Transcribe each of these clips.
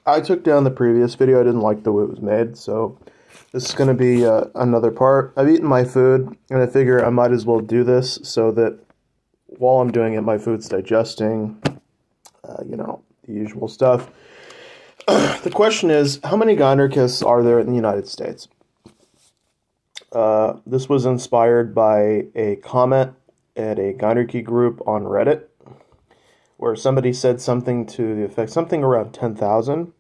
I took down the previous video. I didn't like the way it was made, so this is going to be another part. I've eaten my food, and I figure I might as well do this so that while I'm doing it, my food's digesting, the usual stuff. The question is, how many Gynarchists are there in the United States? This was inspired by a comment at a Gynarchy group on Reddit, where somebody said something to the effect, something around 10,000.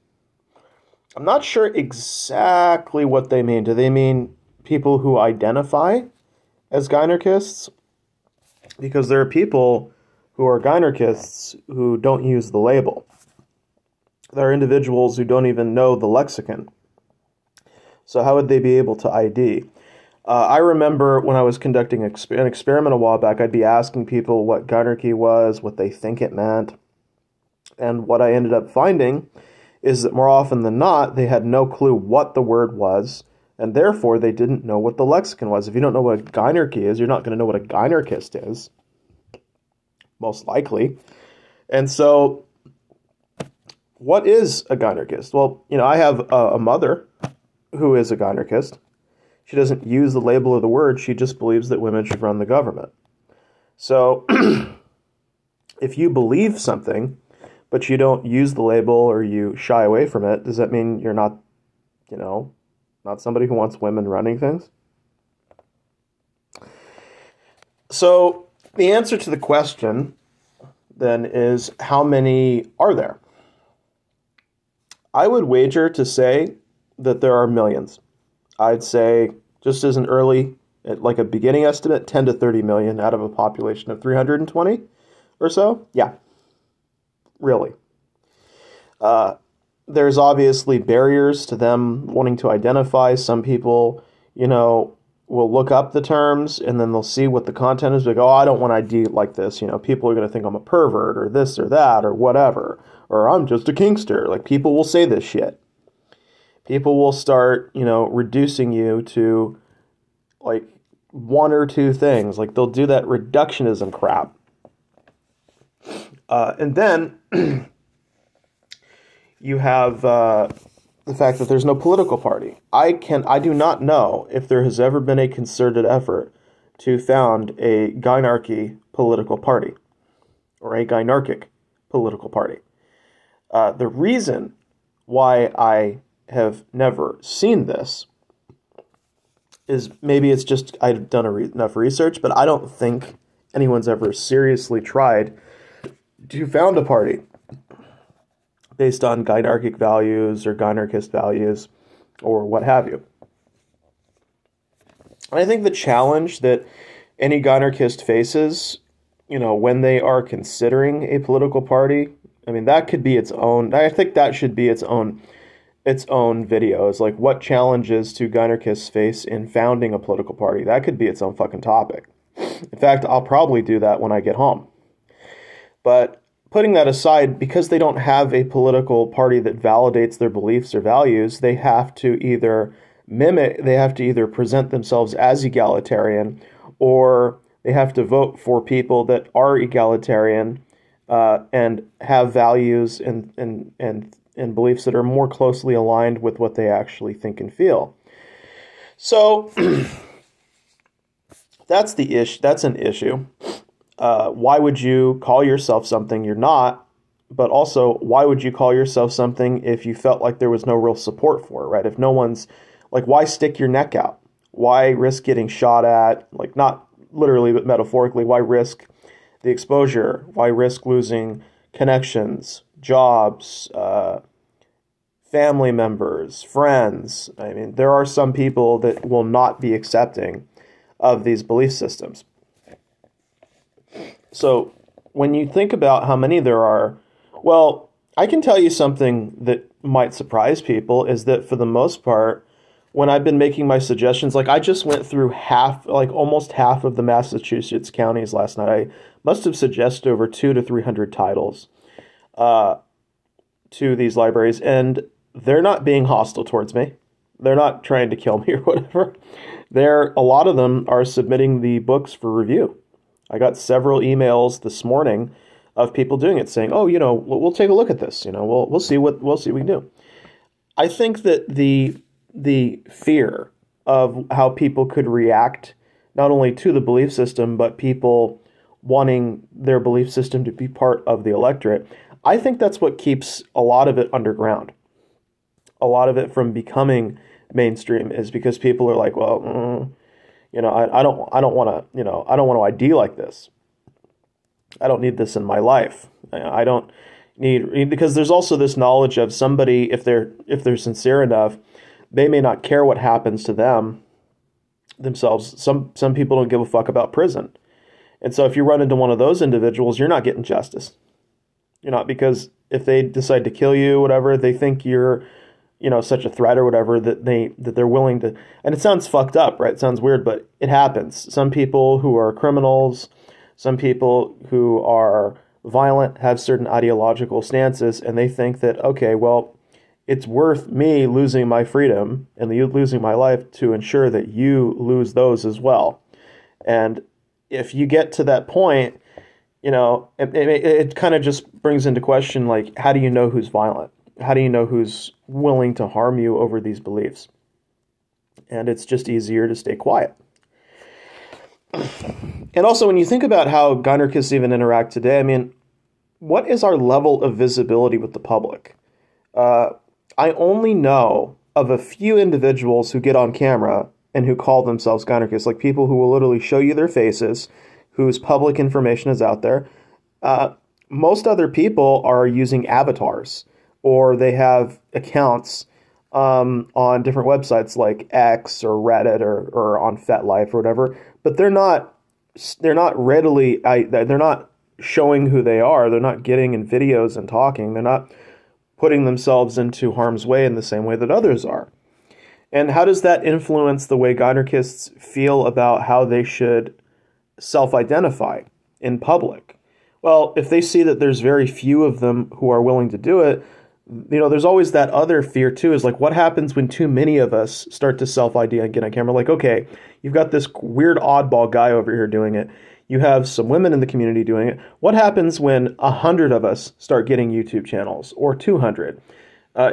I'm not sure exactly what they mean. Do they mean people who identify as Gynarchists? Because there are people who are Gynarchists who don't use the label. There are individuals who don't even know the lexicon. So how would they be able to ID? I remember when I was conducting an experiment a while back, I'd be asking people what Gynarchy was, what they think it meant. And what I ended up finding is that more often than not, they had no clue what the word was, and therefore they didn't know what the lexicon was. If you don't know what a Gynarchy is, you're not going to know what a Gynarchist is, most likely. And so, what is a Gynarchist? Well, I have a mother who is a Gynarchist. She doesn't use the label of the word. She just believes that women should run the government. So, if you believe something, but you don't use the label or you shy away from it, does that mean you're not, not somebody who wants women running things? So, the answer to the question, then, is how many are there? I would wager to say that there are millions. I'd say, just as an like a beginning estimate, 10 to 30 million out of a population of 320 or so. Yeah, really. There's obviously barriers to them wanting to identify. Some people, will look up the terms and then they'll see what the content is. Like, oh, I don't want to ID like this. People are going to think I'm a pervert or this or that or whatever. Or I'm just a kinkster. Like, people will say this shit. People will start, reducing you to, like, one or two things. Like, they'll do that reductionism crap. And then you have the fact that there's no political party. I do not know if there has ever been a concerted effort to found a Gynarchy political party or a Gynarchic political party. The reason why I have never seen this is maybe it's just I've done enough research, but I don't think anyone's ever seriously tried to found a party based on Gynarchic values or Gynarchist values or what have you. And I think the challenge that any Gynarchist faces, when they are considering a political party, that could be its own. I think that should be its own video. Is like, what challenges do Gynarchists face in founding a political party? That could be its own fucking topic. In fact, I'll probably do that when I get home. But putting that aside, because they don't have a political party that validates their beliefs or values, they have to either present themselves as egalitarian, or they have to vote for people that are egalitarian and have values and beliefs that are more closely aligned with what they actually think and feel. So that's the issue. That's an issue. Why would you call yourself something you're not? But also, why would you call yourself something if you felt like there was no real support for it, right? If no one's, like, why stick your neck out? Why risk getting shot at? Like, not literally, but metaphorically, why risk the exposure? Why risk losing connections, jobs, family members, friends? There are some people that will not be accepting of these belief systems. So when you think about how many there are, well, I can tell you something that might surprise people is that for the most part, when I've been making my suggestions, like I just went through almost half of the Massachusetts counties last night. I must have suggested over 200 to 300 titles to these libraries, and they're not being hostile towards me. They're not trying to kill me or whatever. A lot of them are submitting the books for review. I got several emails this morning of people doing it, saying, "Oh, we'll take a look at this. We'll see what we can do." I think that the fear of how people could react not only to the belief system, but people wanting their belief system to be part of the electorate, I think that's what keeps a lot of it underground. A lot of it from becoming mainstream is because people are like, well, I don't want to, I don't want to ID like this. I don't need this in my life. I don't need, because there's also this knowledge of somebody, if they're sincere enough, they may not care what happens to them themselves. Some people don't give a fuck about prison. And so if you run into one of those individuals, you're not getting justice. You're not, because if they decide to kill you, whatever, they think you're, such a threat or whatever that they're willing to, and it sounds fucked up, right? It sounds weird, but it happens. Some people who are criminals, some people who are violent have certain ideological stances, and they think that, okay, well, it's worth me losing my freedom and you losing my life to ensure that you lose those as well. And if you get to that point, it kind of just brings into question, like, how do you know who's violent? How do you know who's willing to harm you over these beliefs? And it's just easier to stay quiet. And also, when you think about how Gynarchists even interact today, I mean, what is our level of visibility with the public? I only know of a few individuals who get on camera and who call themselves Gynarchists, like people who will literally show you their faces, whose public information is out there. Most other people are using avatars, or they have accounts on different websites like X or Reddit or on FetLife or whatever, but they're not showing who they are. They're not getting in videos and talking. They're not putting themselves into harm's way in the same way that others are. And how does that influence the way Gynarchists feel about how they should self-identify in public? Well, if they see that there's very few of them who are willing to do it, there's always that other fear too, is like, what happens when too many of us start to self-ID and get on camera? Like, okay, you've got this weird oddball guy over here doing it. You have some women in the community doing it. What happens when 100 of us start getting YouTube channels, or 200?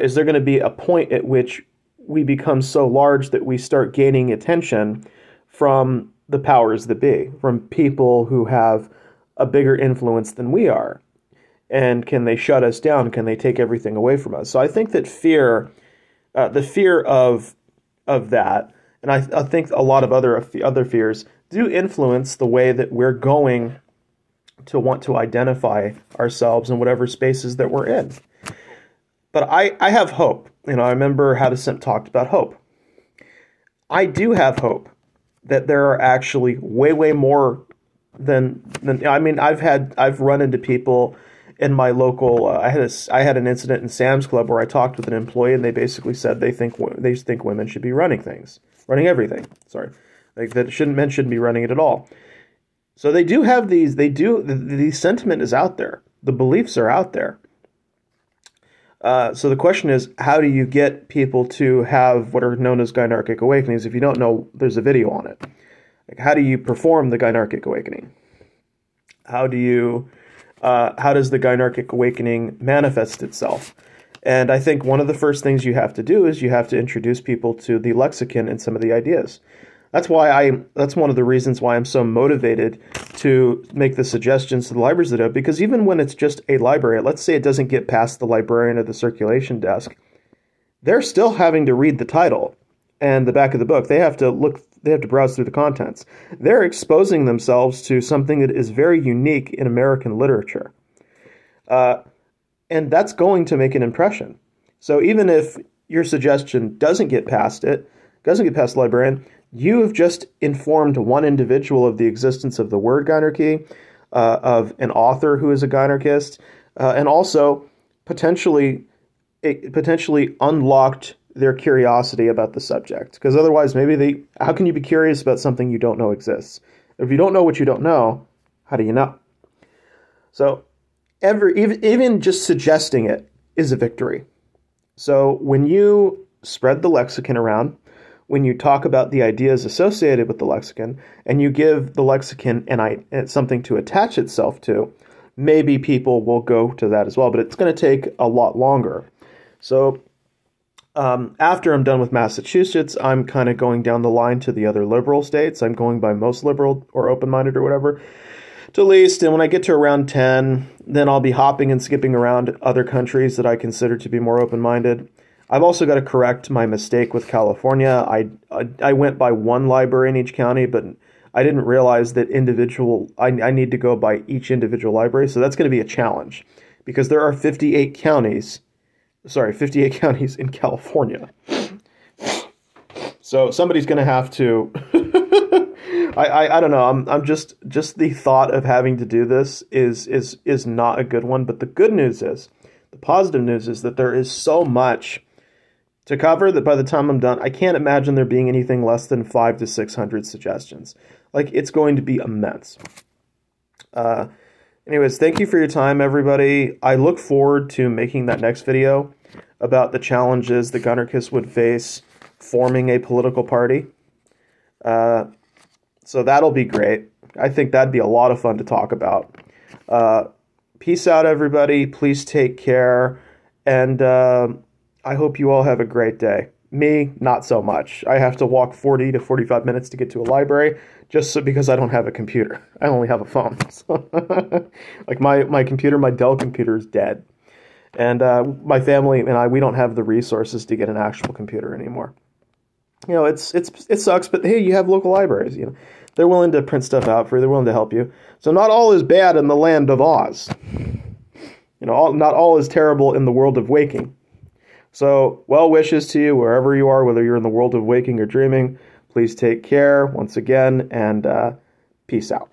Is there going to be a point at which we become so large that we start gaining attention from the powers that be, from people who have a bigger influence than we are? And can they shut us down? Can they take everything away from us? So I think that the fear of that, and I think a lot of other fears do influence the way that we're going to want to identify ourselves in whatever spaces that we're in. But I have hope. I remember How to Simp talked about hope. I do have hope that there are actually way more than I mean, I've run into people in my local. I had an incident in Sam's Club where I talked with an employee, and they basically said they think women should be running everything. Sorry, like that men shouldn't be running it at all. So they do have these. The sentiment is out there. The beliefs are out there. So the question is, how do you get people to have what are known as Gynarchic awakenings? If you don't know, there's a video on it. Like, how do you perform the Gynarchic awakening? How does the Gynarchic awakening manifest itself? And I think one of the first things you have to do is you have to introduce people to the lexicon and some of the ideas. That's one of the reasons why I'm so motivated to make the suggestions to the libraries that have, because even when it's just a library, let's say it doesn't get past the librarian or the circulation desk, they're still having to read the title and the back of the book. They have to browse through the contents. They're exposing themselves to something that is very unique in American literature. And that's going to make an impression. So even if your suggestion doesn't get past the librarian, you have just informed one individual of the existence of the word Gynarchy, of an author who is a Gynarchist, and also potentially unlocked their curiosity about the subject. Because otherwise, how can you be curious about something you don't know exists? If you don't know what you don't know, how do you know? So even just suggesting it is a victory. So when you spread the lexicon around, when you talk about the ideas associated with the lexicon, and you give the lexicon something to attach itself to, maybe people will go to that as well. But it's going to take a lot longer. So After I'm done with Massachusetts, I'm kind of going down the line to the other liberal states. I'm going by most liberal or open-minded or whatever to least. And when I get to around 10, then I'll be hopping and skipping around other countries that I consider to be more open-minded. I've also got to correct my mistake with California. I went by one library in each county, but I didn't realize that I need to go by each individual library. So that's going to be a challenge because there are 58 counties in California. So somebody's going to have to. I don't know. I'm just the thought of having to do this is not a good one. But the positive news is that there is so much to cover that by the time I'm done, I can't imagine there being anything less than 500 to 600 suggestions. Like, it's going to be immense. Anyways, thank you for your time, everybody. I look forward to making that next video about the challenges the Gynarchists would face forming a political party. So that'll be great. I think that'd be a lot of fun to talk about. Peace out, everybody. Please take care. And I hope you all have a great day. Me, not so much. I have to walk 40 to 45 minutes to get to a library because I don't have a computer. I only have a phone. So like my computer, my Dell computer is dead. And my family and we don't have the resources to get an actual computer anymore. You know, it sucks, but hey, you have local libraries. You know, they're willing to print stuff out for you. They're willing to help you. So not all is bad in the land of Oz. You know, not all is terrible in the world of waking. So, well wishes to you wherever you are, whether you're in the world of waking or dreaming. Please take care once again, and peace out.